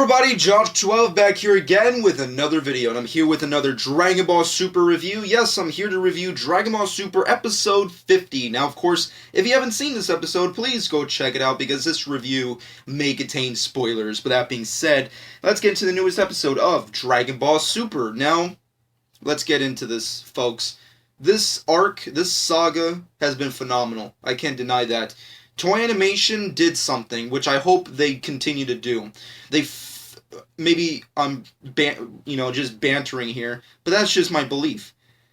everybody, Josh12 back here again with another video, and I'm here with another Dragon Ball Super review. Yes, I'm here to review Dragon Ball Super episode 50. Now, of course, if you haven't seen this episode, please go check it out because this review may contain spoilers. But that being said, let's get into the newest episode of Dragon Ball Super. Now, let's get into this, folks. This arc, this saga, has been phenomenal. I can't deny that. Toei Animation did something, which I hope they continue to do. Maybe I'm, just bantering here, but that's just my belief.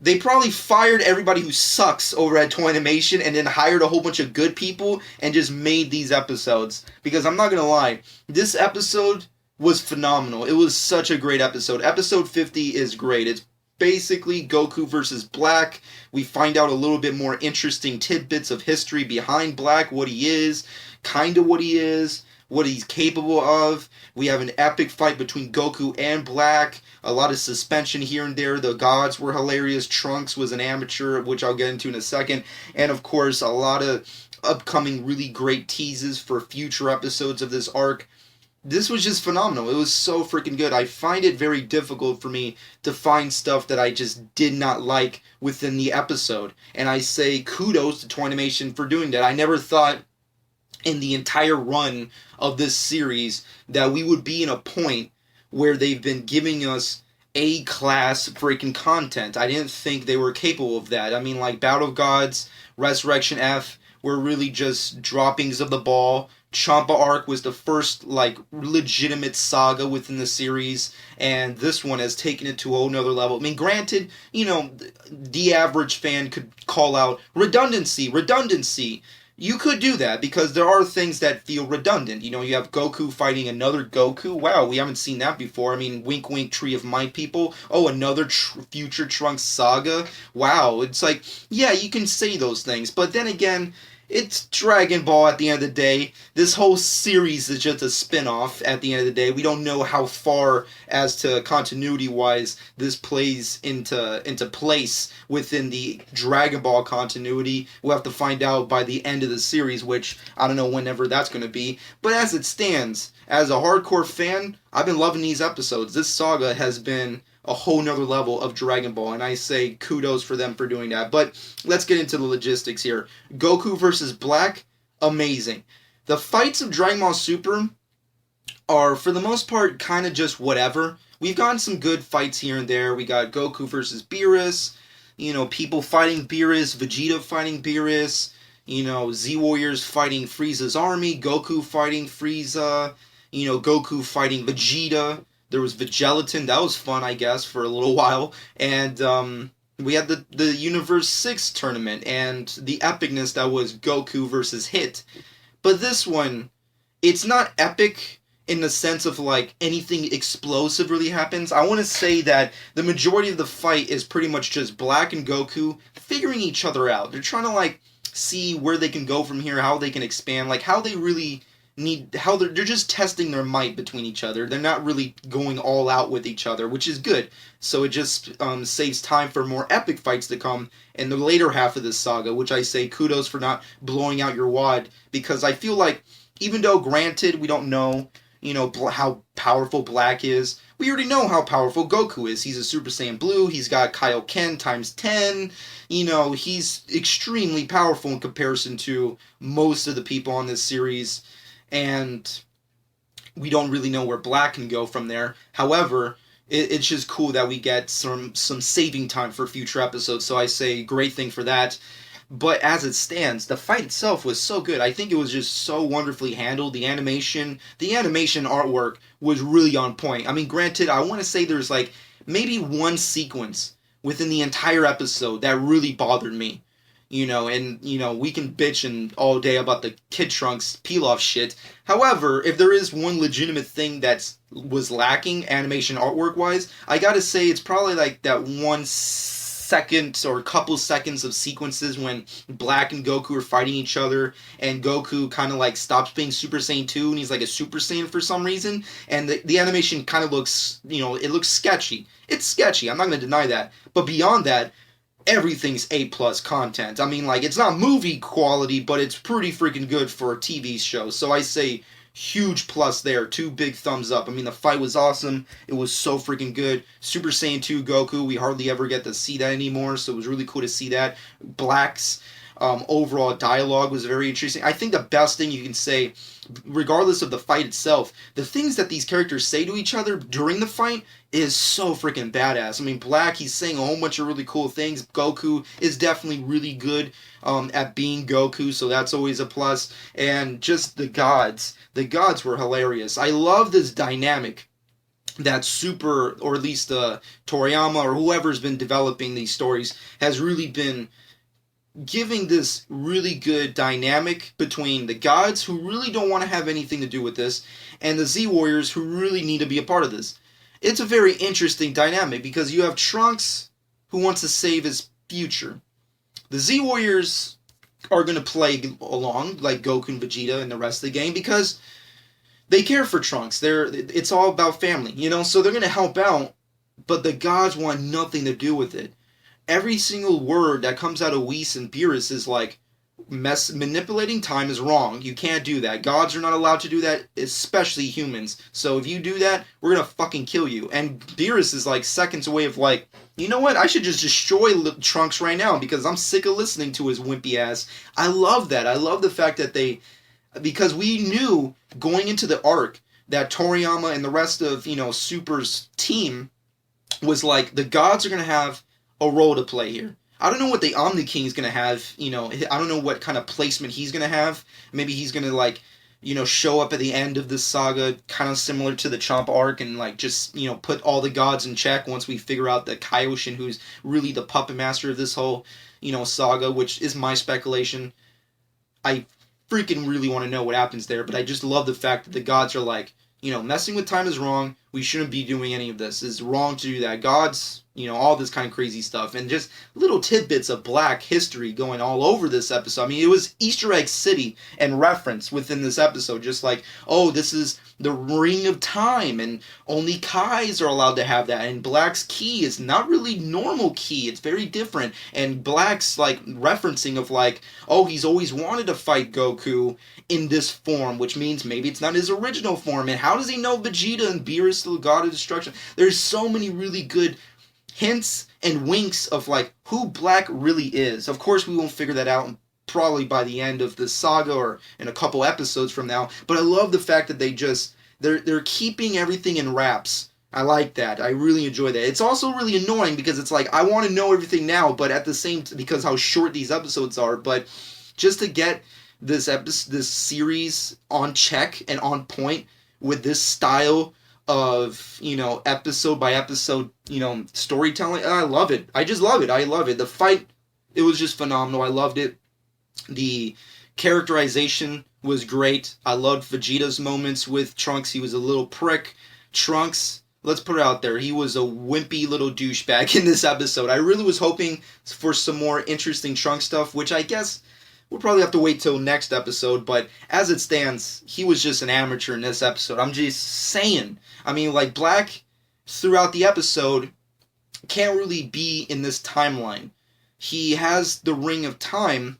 They probably fired everybody who sucks over at Toei Animation and then hired a whole bunch of good people and just made these episodes. Because I'm not gonna lie, this episode was phenomenal. It was such a great episode. Episode 50 is great. It's basically Goku versus Black. We find out a little bit more interesting tidbits of history behind Black, what he is, kind of what he is, what he's capable of. We have an epic fight between Goku and Black. A lot of suspension here and there. The gods were hilarious. Trunks was an amateur, which I'll get into in a second. And of course, a lot of upcoming really great teases for future episodes of this arc. This was just phenomenal. It was so freaking good. I find it very difficult for me to find stuff that I just did not like within the episode. And I say kudos to Toei Animation for doing that. I never thought in the entire run of this series that we would be in a point where they've been giving us A-class freaking content. I didn't think they were capable of that. I mean, like Battle of Gods, Resurrection F were really just droppings of the ball. Champa arc was the first, legitimate saga within the series, and this one has taken it to a whole nother level. I mean, granted, the average fan could call out redundancy. You could do that, because there are things that feel redundant. You have Goku fighting another Goku. Wow, we haven't seen that before. I mean, wink wink, Tree of Might people. Oh, another future Trunks saga. Wow, it's like, yeah, you can say those things, but then again, it's Dragon Ball at the end of the day. This whole series is just a spin-off at the end of the day. We don't know how far as to continuity-wise this plays into place within the Dragon Ball continuity. We'll have to find out by the end of the series, which I don't know whenever that's going to be. But as it stands, as a hardcore fan, I've been loving these episodes. This saga has been a whole nother level of Dragon Ball, and I say kudos for them for doing that. But let's get into the logistics here. Goku versus Black, amazing. The fights of Dragon Ball Super are, for the most part, kind of just whatever. We've gotten some good fights here and there. We got Goku versus Beerus, people fighting Beerus, Vegeta fighting Beerus, Z-Warriors fighting Frieza's army, Goku fighting Frieza, Goku fighting Vegeta. There was Vigelatin, that was fun, I guess, for a little while. And we had the Universe 6 tournament and the epicness that was Goku versus Hit. But this one, it's not epic in the sense of, anything explosive really happens. I want to say that the majority of the fight is pretty much just Black and Goku figuring each other out. They're trying to, see where they can go from here, how they can expand, how they really they're just testing their might between each other. They're not really going all out with each other, which is good. So it just saves time for more epic fights to come in the later half of this saga, which I say kudos for not blowing out your wad, because I feel like, even though granted we don't know, how powerful Black is, we already know how powerful Goku is. He's a Super Saiyan Blue, he's got Kaioken times 10, he's extremely powerful in comparison to most of the people on this series. And we don't really know where Black can go from there. However, it's just cool that we get some saving time for future episodes. So I say great thing for that. But as it stands, the fight itself was so good. I think it was just so wonderfully handled. The animation artwork was really on point. I mean, granted, I want to say there's maybe one sequence within the entire episode that really bothered me. We can bitch all day about the Kid Trunks peel-off shit. However, if there is one legitimate thing that was lacking animation artwork-wise, I gotta say it's probably that 1 second or couple seconds of sequences when Black and Goku are fighting each other, and Goku kind of stops being Super Saiyan 2 and he's a Super Saiyan for some reason, and the animation kind of looks, it looks sketchy. It's sketchy, I'm not going to deny that. But beyond that, everything's A+ content. I mean, it's not movie quality, but it's pretty freaking good for a TV show. So I say huge plus there. 2 big thumbs up. I mean, the fight was awesome. It was so freaking good. Super Saiyan 2 Goku, we hardly ever get to see that anymore, so it was really cool to see that. Black's overall dialogue was very interesting. I think the best thing you can say, regardless of the fight itself, the things that these characters say to each other during the fight is so freaking badass. I mean, Black, he's saying a whole bunch of really cool things. Goku is definitely really good at being Goku, so that's always a plus. And just the gods were hilarious. I love this dynamic that Super, or at least Toriyama or whoever's been developing these stories, has really been giving this really good dynamic between the gods, who really don't want to have anything to do with this, and the Z Warriors, who really need to be a part of this. It's a very interesting dynamic, because you have Trunks, who wants to save his future. The Z Warriors are going to play along, like Goku and Vegeta and the rest of the gang, because they care for Trunks. It's all about family, you know, so they're going to help out, but the gods want nothing to do with it. Every single word that comes out of Whis and Beerus is like, manipulating time is wrong. You can't do that. Gods are not allowed to do that, especially humans. So if you do that, we're gonna fucking kill you. And Beerus is like seconds away of like, you know what? I should just destroy Trunks right now because I'm sick of listening to his wimpy ass. I love that. I love the fact that because we knew going into the arc that Toriyama and the rest of, you know, Super's team was like, the gods are gonna have a role to play here. I don't know what the Omni King is going to have, you know, I don't know what kind of placement he's going to have. Maybe he's going to, like, you know, show up at the end of this saga, kind of similar to the Chomp arc, and, like, just, you know, put all the gods in check once we figure out that Kaioshin, who's really the puppet master of this whole, you know, saga, which is my speculation. I freaking really want to know what happens there, but I just love the fact that the gods are like, you know, messing with time is wrong. We shouldn't be doing any of this. It's wrong to do that. Gods, you know, all this kind of crazy stuff. And just little tidbits of Black history going all over this episode. I mean, it was Easter Egg City and reference within this episode. Just like, oh, this is the Ring of Time, and only Kais are allowed to have that. And Black's ki is not really normal ki. It's very different. And Black's, like, referencing of, like, oh, he's always wanted to fight Goku in this form, which means maybe it's not his original form. And how does he know Vegeta and Beerus, the God of Destruction? There's so many really good hints and winks of, like, who Black really is. Of course, we won't figure that out probably by the end of the saga or in a couple episodes from now, but I love the fact that they're keeping everything in wraps. I like that. I really enjoy that. It's also really annoying because it's like, I want to know everything now, but at the same because how short these episodes are, but just to get this series on check and on point with this style of, you know, episode by episode, you know, storytelling, I love it. I just love it. I love it. The fight, it was just phenomenal. I loved it. The characterization was great. I loved Vegeta's moments with Trunks. He was a little prick. Trunks, let's put it out there, he was a wimpy little douchebag in this episode. I really was hoping for some more interesting Trunks stuff, which I guess we'll probably have to wait till next episode, but as it stands, he was just an amateur in this episode. I'm just saying. I mean, like, Black, throughout the episode, can't really be in this timeline. He has the Ring of Time,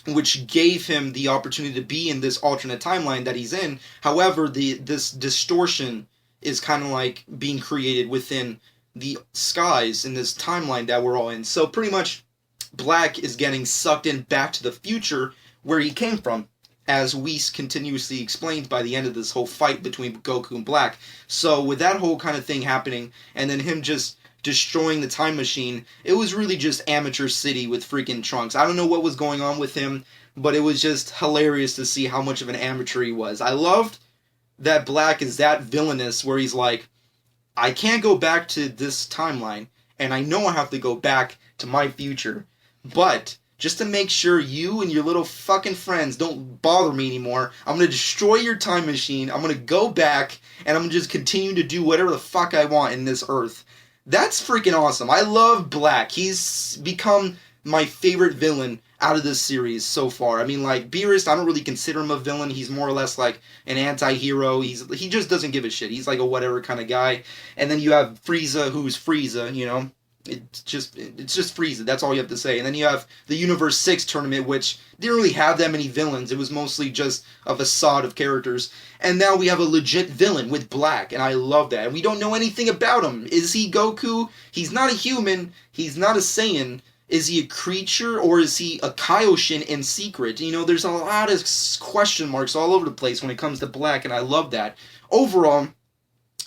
which gave him the opportunity to be in this alternate timeline that he's in. However, this distortion is kind of like being created within the skies in this timeline that we're all in. So pretty much, Black is getting sucked in back to the future where he came from, as Whis continuously explained by the end of this whole fight between Goku and Black. So with that whole kind of thing happening, and then him just destroying the time machine, it was really just amateur city with freaking Trunks. I don't know what was going on with him, but it was just hilarious to see how much of an amateur he was. I loved that Black is that villainous where he's like, I can't go back to this timeline, and I know I have to go back to my future, but just to make sure you and your little fucking friends don't bother me anymore, I'm going to destroy your time machine, I'm going to go back, and I'm going to just continue to do whatever the fuck I want in this earth. That's freaking awesome. I love Black. He's become my favorite villain out of this series so far. I mean, like, Beerus, I don't really consider him a villain. He's more or less like an anti-hero. He just doesn't give a shit. He's like a whatever kind of guy. And then you have Frieza, who's Frieza, you know. It's just Frieza. That's all you have to say. And then you have the Universe 6 tournament, which didn't really have that many villains. It was mostly just a facade of characters. And now we have a legit villain with Black, and I love that. And we don't know anything about him. Is he Goku? He's not a human. He's not a Saiyan. Is he a creature, or is he a Kaioshin in secret? There's a lot of question marks all over the place when it comes to Black, and I love that. Overall,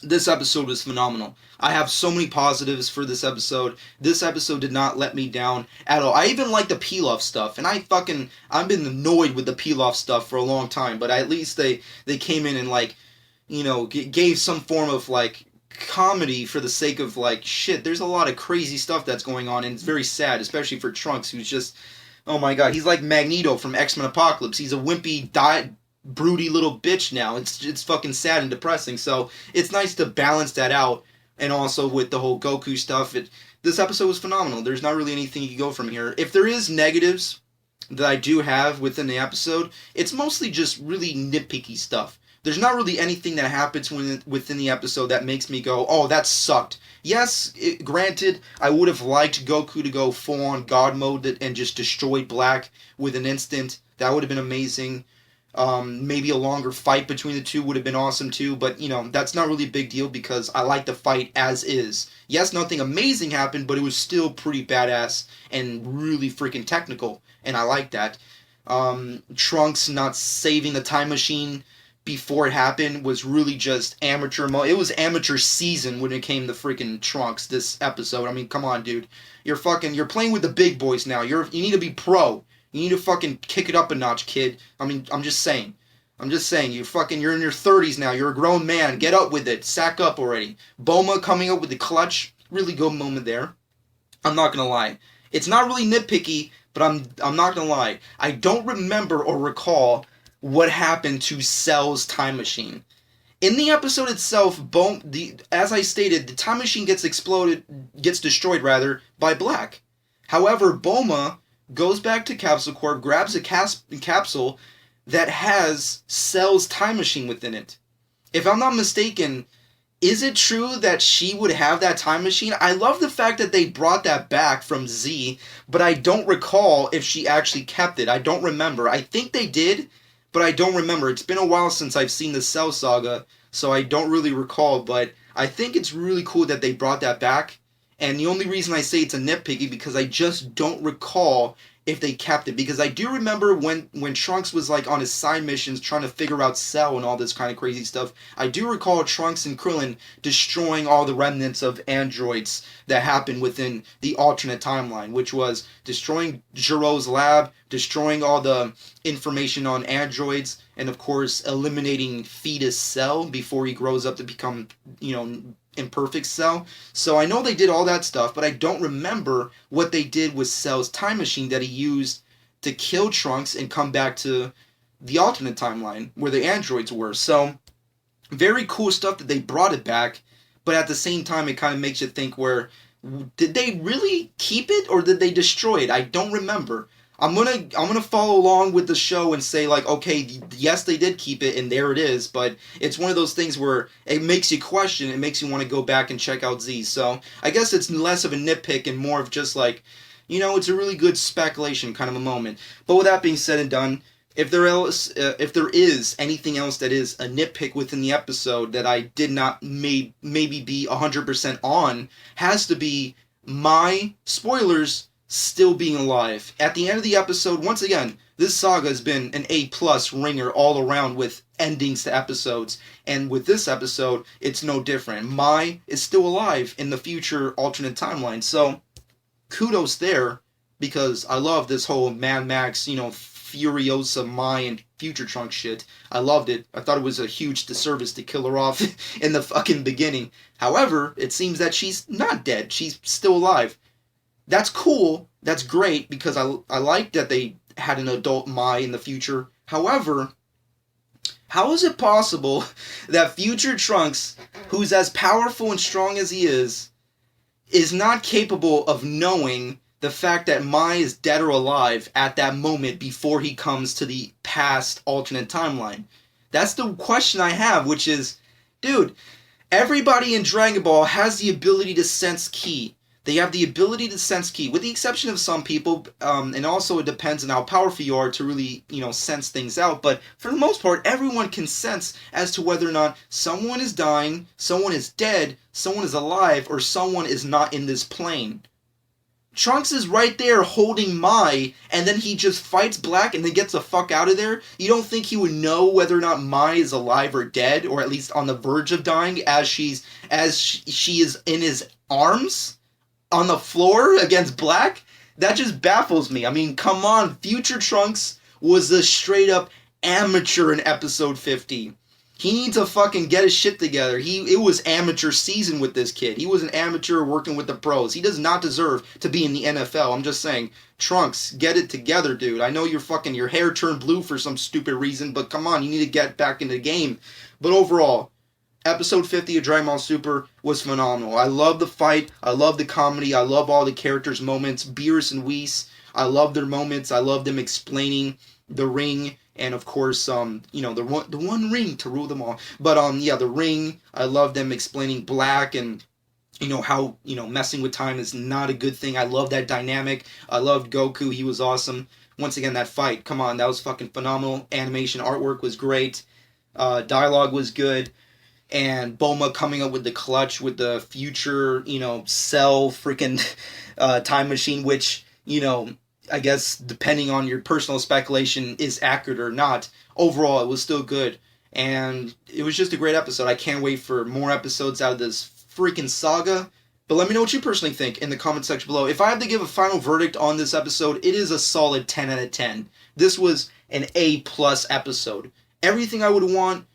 this episode was phenomenal. I have so many positives for this episode. This episode did not let me down at all. I even like the Pilaf stuff, and I've been annoyed with the Pilaf stuff for a long time, but at least they came in and gave some form of comedy for the sake of shit. There's a lot of crazy stuff that's going on, and it's very sad, especially for Trunks, who's just, oh my god, he's like Magneto from X-Men Apocalypse. He's a wimpy, broody little bitch now. It's fucking sad and depressing. So it's nice to balance that out, and also with the whole Goku stuff. This episode was phenomenal. There's not really anything you can go from here. If there is negatives that I do have within the episode, it's mostly just really nitpicky stuff. There's not really anything that happens within the episode that makes me go, oh, that sucked. Yes, granted, I would have liked Goku to go full-on God mode and just destroy Black with an instant. That would have been amazing. Maybe a longer fight between the two would have been awesome too, but that's not really a big deal because I like the fight as is. Yes, nothing amazing happened, but it was still pretty badass and really freaking technical, and I like that. Trunks not saving the time machine before it happened was really just amateur it was amateur season when it came to freaking Trunks this episode. I mean, come on, dude. You're playing with the big boys now. You need to be pro. You need to fucking kick it up a notch, kid. I mean, I'm just saying. You're in your 30s now. You're a grown man. Get up with it. Sack up already. Bulma coming up with the clutch. Really good moment there. I'm not gonna lie. It's not really nitpicky, but I'm not gonna lie. I don't remember or recall what happened to Cell's time machine. In the episode itself, as I stated, the time machine gets destroyed by Black. However, Bulma goes back to Capsule Corp, grabs a capsule that has Cell's time machine within it. If I'm not mistaken, is it true that she would have that time machine? I love the fact that they brought that back from Z, but I don't recall if she actually kept it. I don't remember. I think they did, but I don't remember. It's been a while since I've seen the Cell saga, so I don't really recall, but I think it's really cool that they brought that back. And the only reason I say it's a nitpicky because I just don't recall if they kept it. Because I do remember when Trunks was on his side missions trying to figure out Cell and all this kind of crazy stuff. I do recall Trunks and Krillin destroying all the remnants of androids that happened within the alternate timeline, which was destroying Jiro's lab, destroying all the information on androids, and of course eliminating fetus Cell before he grows up to become, imperfect Cell. So I know they did all that stuff, but I don't remember what they did with Cell's time machine that he used to kill Trunks and come back to the alternate timeline where the androids were. So very cool stuff that they brought it back, but at the same time it kind of makes you think, did they really keep it or did they destroy it? I don't remember. I'm gonna follow along with the show and say okay, yes, they did keep it and there it is, but it's one of those things where it makes you question, it makes you want to go back and check out Z. So I guess it's less of a nitpick and more of just it's a really good speculation kind of a moment. But with that being said and done, if there is anything else that is a nitpick within the episode that I did not maybe be 100% on, has to be my spoilers still being alive. At the end of the episode, once again, this saga has been an A+ ringer all around with endings to episodes, and with this episode, it's no different. Mai is still alive in the future alternate timeline, so kudos there, because I love this whole Mad Max, Furiosa, Mai, and Future Trunks shit. I loved it. I thought it was a huge disservice to kill her off in the fucking beginning. However, it seems that she's not dead. She's still alive. That's cool. That's great because I like that they had an adult Mai in the future. However, how is it possible that future Trunks, who's as powerful and strong as he is not capable of knowing the fact that Mai is dead or alive at that moment before he comes to the past alternate timeline? That's the question I have, which is, dude, everybody in Dragon Ball has the ability to sense ki. They have the ability to sense ki, with the exception of some people, and also it depends on how powerful you are to really, sense things out. But for the most part, everyone can sense as to whether or not someone is dying, someone is dead, someone is alive, or someone is not in this plane. Trunks is right there holding Mai, and then he just fights Black and then gets the fuck out of there. You don't think he would know whether or not Mai is alive or dead, or at least on the verge of dying, as she is in his arms on the floor against Black? That just baffles me. I mean, come on, Future Trunks was a straight up amateur in episode 50. He needs to fucking get his shit together. It was amateur season with this kid. He was an amateur working with the pros. He does not deserve to be in the NFL. I'm just saying, Trunks, get it together, dude. I know your hair turned blue for some stupid reason, but come on, you need to get back in the game. But overall, episode 50 of Dragon Ball Super was phenomenal. I love the fight. I love the comedy. I love all the characters' moments. Beerus and Whis, I love their moments. I love them explaining the ring. And of course, the one ring to rule them all. But the ring. I love them explaining Black and how messing with time is not a good thing. I love that dynamic. I loved Goku. He was awesome. Once again, that fight. Come on, that was fucking phenomenal. Animation, artwork was great. Dialogue was good. And Bulma coming up with the clutch with the future, Cell freaking time machine, which I guess, depending on your personal speculation, is accurate or not. Overall, it was still good. And it was just a great episode. I can't wait for more episodes out of this freaking saga. But let me know what you personally think in the comment section below. If I have to give a final verdict on this episode, it is a solid 10 out of 10. This was an A+ episode. Everything I would want,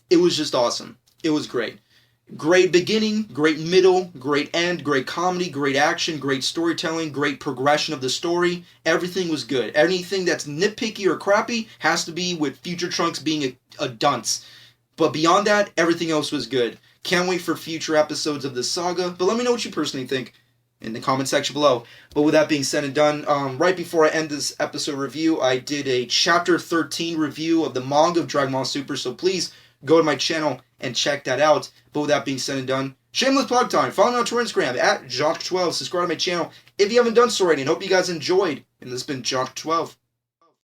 it was just awesome. It was great. Great beginning, great middle, great end, great comedy, great action, great storytelling, great progression of the story. Everything was good. Anything that's nitpicky or crappy has to be with Future Trunks being a dunce. But beyond that, everything else was good. Can't wait for future episodes of this saga. But let me know what you personally think in the comment section below. But with that being said and done, right before I end this episode review, I did a Chapter 13 review of the manga of Dragon Ball Super. So please go to my channel and check that out. But with that being said and done, shameless plug time. Follow me on Twitter and Instagram at Jock12. Subscribe to my channel if you haven't done so already. And hope you guys enjoyed. And this has been Jock12.